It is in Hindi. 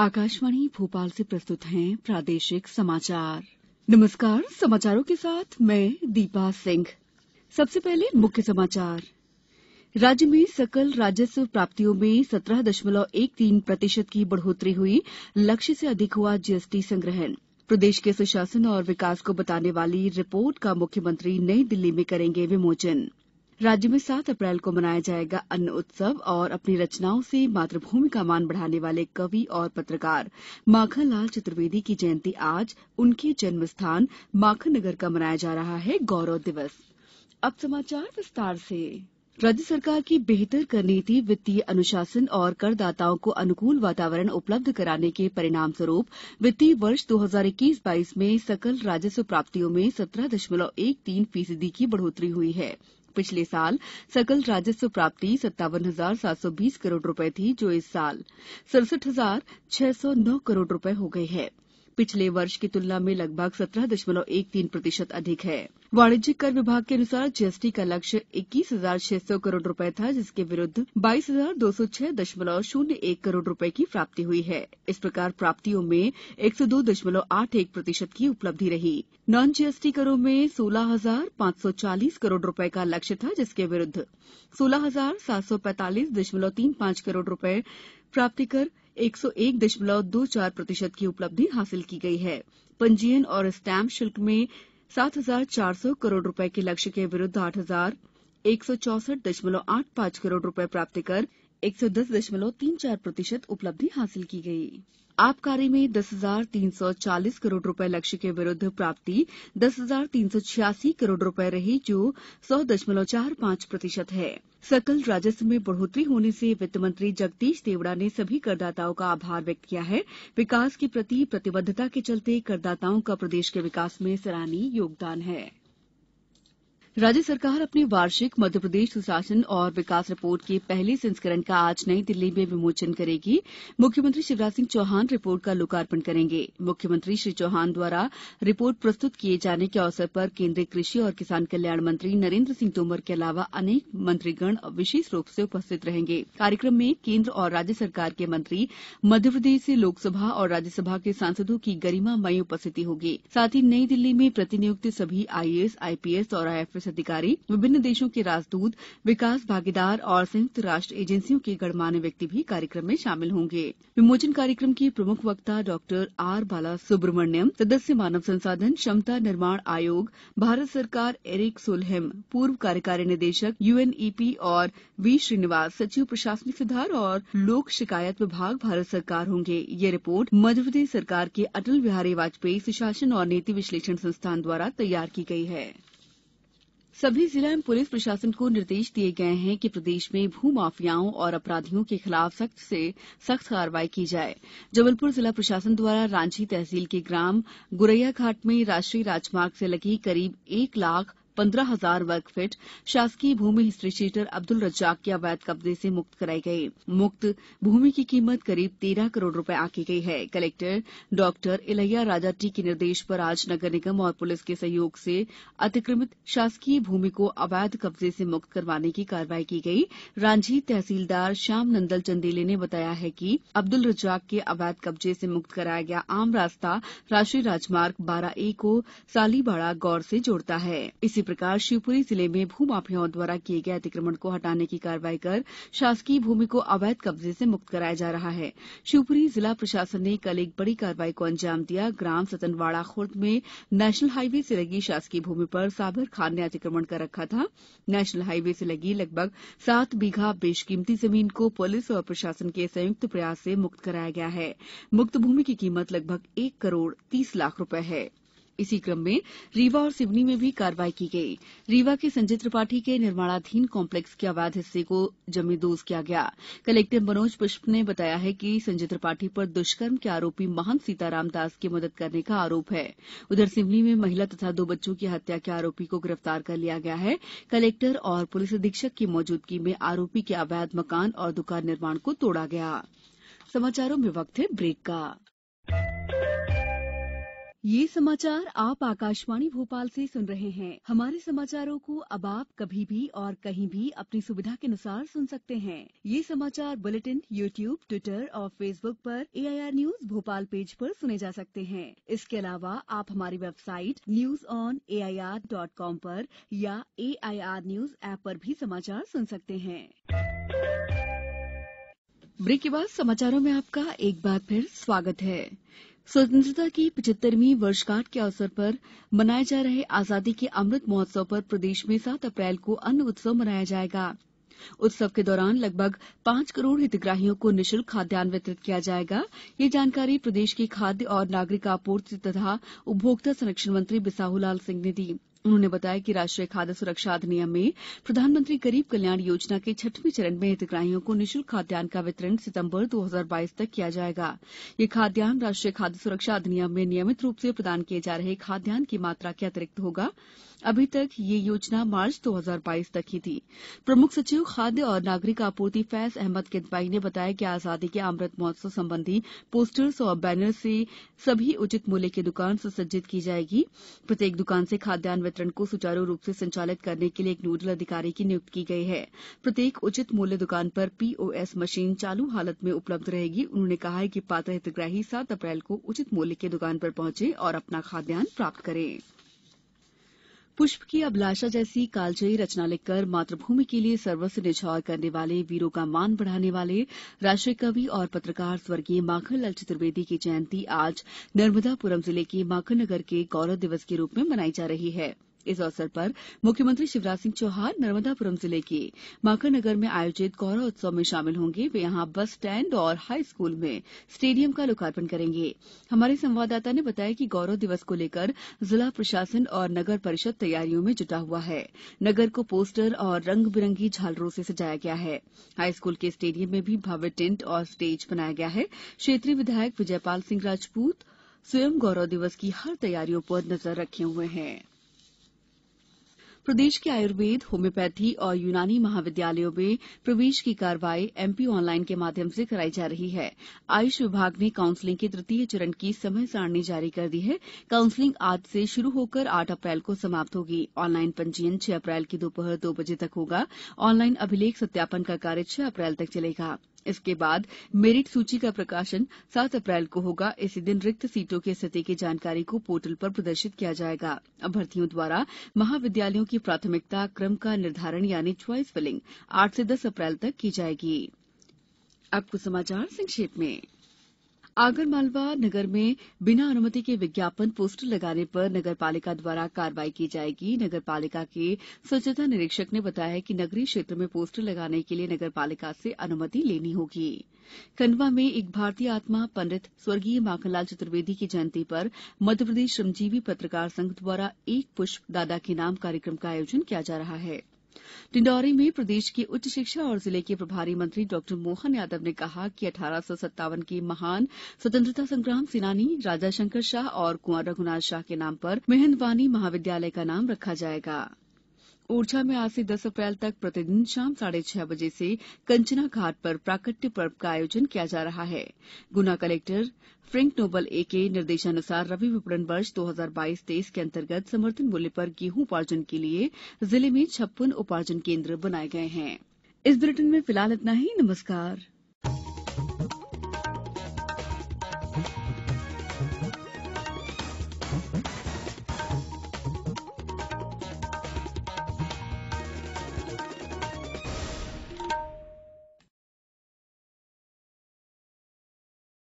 आकाशवाणी भोपाल से प्रस्तुत हैं प्रादेशिक समाचार। नमस्कार, समाचारों के साथ मैं दीपा सिंह। सबसे पहले मुख्य समाचार। राज्य में सकल राजस्व प्राप्तियों में 17.13% की बढ़ोतरी हुई। लक्ष्य से अधिक हुआ जीएसटी संग्रहण। प्रदेश के सुशासन और विकास को बताने वाली रिपोर्ट का मुख्यमंत्री नई दिल्ली में करेंगे विमोचन। राज्य में 7 अप्रैल को मनाया जाएगा अन्न उत्सव और अपनी रचनाओं से मातृभूमि का मान बढ़ाने वाले कवि और पत्रकार माखनलाल चतुर्वेदी की जयंती आज। उनके जन्म स्थान माखननगर का मनाया जा रहा है गौरव दिवस। अब समाचार विस्तार से। राज्य सरकार की बेहतर कर नीति, वित्तीय अनुशासन और करदाताओं को अनुकूल वातावरण उपलब्ध कराने के परिणाम स्वरूप वित्तीय वर्ष 2021-22 में सकल राजस्व प्राप्तियों में 17.13% की बढ़ोतरी हुई है। पिछले साल सकल राजस्व प्राप्ति 57,720 करोड़ रुपए थी, जो इस साल 67,609 करोड़ रुपए हो गई है। पिछले वर्ष की तुलना में लगभग 17.13% अधिक है। वाणिज्यिक कर विभाग के अनुसार जीएसटी का लक्ष्य 21,600 करोड़ रुपए था, जिसके विरुद्ध 22,206.01 करोड़ रुपए की प्राप्ति हुई है। इस प्रकार प्राप्तियों में 102.81% की उपलब्धि रही। नॉन जीएसटी करों में 16,540 करोड़ रुपए का लक्ष्य था, जिसके विरुद्ध 16,745.35 करोड़ रुपए प्राप्ति कर 101.24% की उपलब्धि हासिल की गई है। पंजीयन और स्टैम्प शुल्क में 7,400 करोड़ रुपए के लक्ष्य के विरुद्ध 8,164.85 करोड़ रुपए प्राप्त कर 110.34% उपलब्धि हासिल की गई। आबकारी में 10,340 करोड़ रुपए लक्ष्य के विरुद्ध प्राप्ति 10,386 करोड़ रुपए रही, जो 100.45% है। सकल राजस्व में बढ़ोतरी होने से वित्त मंत्री जगदीश देवड़ा ने सभी करदाताओं का आभार व्यक्त किया है। विकास के प्रति प्रतिबद्धता के चलते करदाताओं का प्रदेश के विकास में सराहनीय योगदान है। राज्य सरकार अपनी वार्षिक मध्यप्रदेश सुशासन और विकास रिपोर्ट के पहले संस्करण का आज नई दिल्ली में विमोचन करेगी। मुख्यमंत्री शिवराज सिंह चौहान रिपोर्ट का लोकार्पण करेंगे। मुख्यमंत्री श्री चौहान द्वारा रिपोर्ट प्रस्तुत किए जाने के अवसर पर केंद्रीय कृषि और किसान कल्याण मंत्री नरेंद्र सिंह तोमर के अलावा अनेक मंत्रीगण विशेष रूप से उपस्थित रहेंगे। कार्यक्रम में केंद्र और राज्य सरकार के मंत्री, मध्यप्रदेश से लोकसभा और राज्यसभा के सांसदों की गरिमामयी उपस्थिति होगी। साथ ही नई दिल्ली में प्रतिनियुक्त सभी आईएएस, आईपीएस और आईएफएस अधिकारी, विभिन्न देशों के राजदूत, विकास भागीदार और संयुक्त राष्ट्र एजेंसियों के गणमान्य व्यक्ति भी कार्यक्रम में शामिल होंगे। विमोचन कार्यक्रम की प्रमुख वक्ता डॉक्टर आर बाला सुब्रमण्यम, सदस्य मानव संसाधन क्षमता निर्माण आयोग, भारत सरकार, एरिक सोलहेम, पूर्व कार्यकारी निदेशक यूएनईपी और वी श्रीनिवास, सचिव प्रशासनिक सुधार और लोक शिकायत विभाग, भारत सरकार होंगे। ये रिपोर्ट मध्यप्रदेश सरकार के अटल बिहारी वाजपेयी सुशासन और नीति विश्लेषण संस्थान द्वारा तैयार की गई है। सभी जिला एवं पुलिस प्रशासन को निर्देश दिए गए हैं कि प्रदेश में भू माफियाओं और अपराधियों के खिलाफ सख्त से सख्त कार्रवाई की जाए। जबलपुर जिला प्रशासन द्वारा रांची तहसील के ग्राम गुरैया घाट में राष्ट्रीय राजमार्ग से लगी करीब 1,15,000 वर्ग फीट शासकीय भूमि हिस्ट्री शीटर अब्दुल रज्जाक के अवैध कब्जे से मुक्त कराई गई। मुक्त भूमि की कीमत करीब 13 करोड़ रुपए आंकी गई है। Collector doctor Ilaiya Raja T के निर्देश पर आज नगर निगम और पुलिस के सहयोग से अतिक्रमित शासकीय भूमि को अवैध कब्जे से मुक्त करवाने की कार्रवाई की गई। रांझी तहसीलदार श्याम नंदल चंदेले ने बताया है कि अब्दुल रज्जाक के अवैध कब्जे से मुक्त कराया गया आम रास्ता राष्ट्रीय राजमार्ग 12A को सालीबाड़ा गौर से जोड़ता है। इसी प्रकार शिवपुरी जिले में भू माफियाओं द्वारा किए गए अतिक्रमण को हटाने की कार्रवाई कर शासकीय भूमि को अवैध कब्जे से मुक्त कराया जा रहा है। शिवपुरी जिला प्रशासन ने कल एक बड़ी कार्रवाई को अंजाम दिया। ग्राम सतनवाड़ा खुर्द में नेशनल हाईवे से लगी शासकीय भूमि पर साबिर खान ने अतिक्रमण कर रखा था। नेशनल हाईवे से लगी लगभग 7 बीघा बेशकीमती जमीन को पुलिस और प्रशासन के संयुक्त प्रयास से मुक्त कराया गया है। मुक्त भूमि की कीमत लगभग 1 करोड़ 30 लाख रुपए है। इसी क्रम में रीवा और सिवनी में भी कार्रवाई की गई। रीवा के संजय त्रिपाठी के निर्माणाधीन कॉम्प्लेक्स के अवैध हिस्से को जमींदोज किया गया। कलेक्टर मनोज पुष्प ने बताया है कि संजय त्रिपाठी पर दुष्कर्म के आरोपी महंत सीताराम दास की मदद करने का आरोप है। उधर सिवनी में महिला तथा 2 बच्चों की हत्या के आरोपी को गिरफ्तार कर लिया गया है। कलेक्टर और पुलिस अधीक्षक की मौजूदगी में आरोपी के अवैध मकान और दुकान निर्माण को तोड़ा गया। समाचारों में वक्त है ब्रेक का। ये समाचार आप आकाशवाणी भोपाल से सुन रहे हैं। हमारे समाचारों को अब आप कभी भी और कहीं भी अपनी सुविधा के अनुसार सुन सकते हैं। ये समाचार बुलेटिन यूट्यूब, ट्विटर और फेसबुक पर AIR न्यूज भोपाल पेज पर सुने जा सकते हैं। इसके अलावा आप हमारी वेबसाइट newsonair.com पर या AIR न्यूज ऐप पर भी समाचार सुन सकते हैं। ब्रेक के बाद समाचारों में आपका एक बार फिर स्वागत है। स्वतंत्रता की 75वीं वर्षगांठ के अवसर पर मनाए जा रहे आजादी के अमृत महोत्सव पर प्रदेश में 7 अप्रैल को अन्न उत्सव मनाया जाएगा। उत्सव के दौरान लगभग 5 करोड़ हितग्राहियों को निःशुल्क खाद्यान्न वितरित किया जाएगा। ये जानकारी प्रदेश के खाद्य और नागरिक आपूर्ति तथा उपभोक्ता संरक्षण मंत्री बिसाहूलाल सिंह ने दी। उन्होंने बताया कि राष्ट्रीय खाद्य सुरक्षा अधिनियम में प्रधानमंत्री गरीब कल्याण योजना के 6वें चरण में हितग्राहियों को निःशुल्क खाद्यान्न का वितरण सितंबर 2022 तक किया जाएगा। ये खाद्यान्न राष्ट्रीय खाद्य सुरक्षा अधिनियम में नियमित रूप से प्रदान किए जा रहे खाद्यान्न की मात्रा के अतिरिक्त होगा। अभी तक ये योजना मार्च 2022 तक ही थी। प्रमुख सचिव खाद्य और नागरिक आपूर्ति फैज अहमद किदवाई ने बताया कि आजादी के अमृत महोत्सव संबंधी पोस्टर्स और बैनर से सभी उचित मूल्य की दुकान सुसज्जित की जाएगी। प्रत्येक दुकान से खाद्यान्न वितरण को सुचारू रूप से संचालित करने के लिए एक नोडल अधिकारी की नियुक्ति की गई है। प्रत्येक उचित मूल्य दुकान पर POS मशीन चालू हालत में उपलब्ध रहेगी। उन्होंने कहा है कि पात्र हितग्राही 7 अप्रैल को उचित मूल्य की दुकान पर पहुंचे और अपना खाद्यान्न प्राप्त करें। पुष्प की अभिलाषा जैसी कालजयी रचना लिखकर मातृभूमि के लिए सर्वस्व न्यौछावर करने वाले वीरों का मान बढ़ाने वाले राष्ट्रीय कवि और पत्रकार स्वर्गीय माखनलाल चतुर्वेदी की जयंती आज नर्मदापुरम जिले के माखननगर के गौरव दिवस के रूप में मनाई जा रही है। इस अवसर पर मुख्यमंत्री शिवराज सिंह चौहान नर्मदापुरम जिले के माखननगर में आयोजित गौरव उत्सव में शामिल होंगे। वे यहां बस स्टैंड और हाई स्कूल में स्टेडियम का लोकार्पण करेंगे। हमारे संवाददाता ने बताया कि गौरव दिवस को लेकर जिला प्रशासन और नगर परिषद तैयारियों में जुटा हुआ है। नगर को पोस्टर और रंग बिरंगी झालरों से सजाया गया है। हाई स्कूल के स्टेडियम में भी भव्य टेंट और स्टेज बनाया गया है। क्षेत्रीय विधायक विजयपाल सिंह राजपूत स्वयं गौरव दिवस की हर तैयारियों पर नजर रखे हुए हैं। प्रदेश के आयुर्वेद, होम्योपैथी और यूनानी महाविद्यालयों में प्रवेश की कार्रवाई MP ऑनलाइन के माध्यम से कराई जा रही है। आयुष विभाग ने काउंसलिंग के 3य चरण की समय सारणी जारी कर दी है। काउंसलिंग आज से शुरू होकर 8 अप्रैल को समाप्त होगी। ऑनलाइन पंजीयन 6 अप्रैल की दोपहर 2 बजे तक होगा। ऑनलाइन अभिलेख सत्यापन का कार्य 6 अप्रैल तक चलेगा। इसके बाद मेरिट सूची का प्रकाशन 7 अप्रैल को होगा। इसी दिन रिक्त सीटों की स्थिति की जानकारी को पोर्टल पर प्रदर्शित किया जाएगा। अभ्यर्थियों द्वारा महाविद्यालयों की प्राथमिकता क्रम का निर्धारण यानी च्वाइस फिलिंग 8 से 10 अप्रैल तक की जाएगी। अब कुछ समाचार संक्षेप में। आगरमालवा नगर में बिना अनुमति के विज्ञापन पोस्टर लगाने पर नगरपालिका द्वारा कार्रवाई की जाएगी। नगरपालिका के स्वच्छता निरीक्षक ने बताया कि नगरीय क्षेत्र में पोस्टर लगाने के लिए नगरपालिका से अनुमति लेनी होगी। खंडवा में एक भारतीय आत्मा पंडित स्वर्गीय माखनलाल चतुर्वेदी की जयंती पर मध्यप्रदेश श्रमजीवी पत्रकार संघ द्वारा एक पुष्प दादा के नाम कार्यक्रम का आयोजन किया जा रहा है। डिंडौरी में प्रदेश के उच्च शिक्षा और जिले के प्रभारी मंत्री डॉ मोहन यादव ने कहा कि 1857 के महान स्वतंत्रता संग्राम सेनानी राजा शंकर शाह और कुंवर रघुनाथ शाह के नाम पर मेहंदवानी महाविद्यालय का नाम रखा जाएगा। ओरछा में आज से 10 अप्रैल तक प्रतिदिन शाम 6:30 बजे से कंचना घाट पर प्राकट्य पर्व का आयोजन किया जा रहा है। गुना कलेक्टर फ्रैंक नोबल ए के निर्देशानुसार रबी विपणन वर्ष 2022-23 के अंतर्गत समर्थन मूल्य पर गेहूं उपार्जन के लिए जिले में 56 उपार्जन केंद्र बनाए गए हैं। इस बुलेटिन में फिलहाल इतना ही। नमस्कार।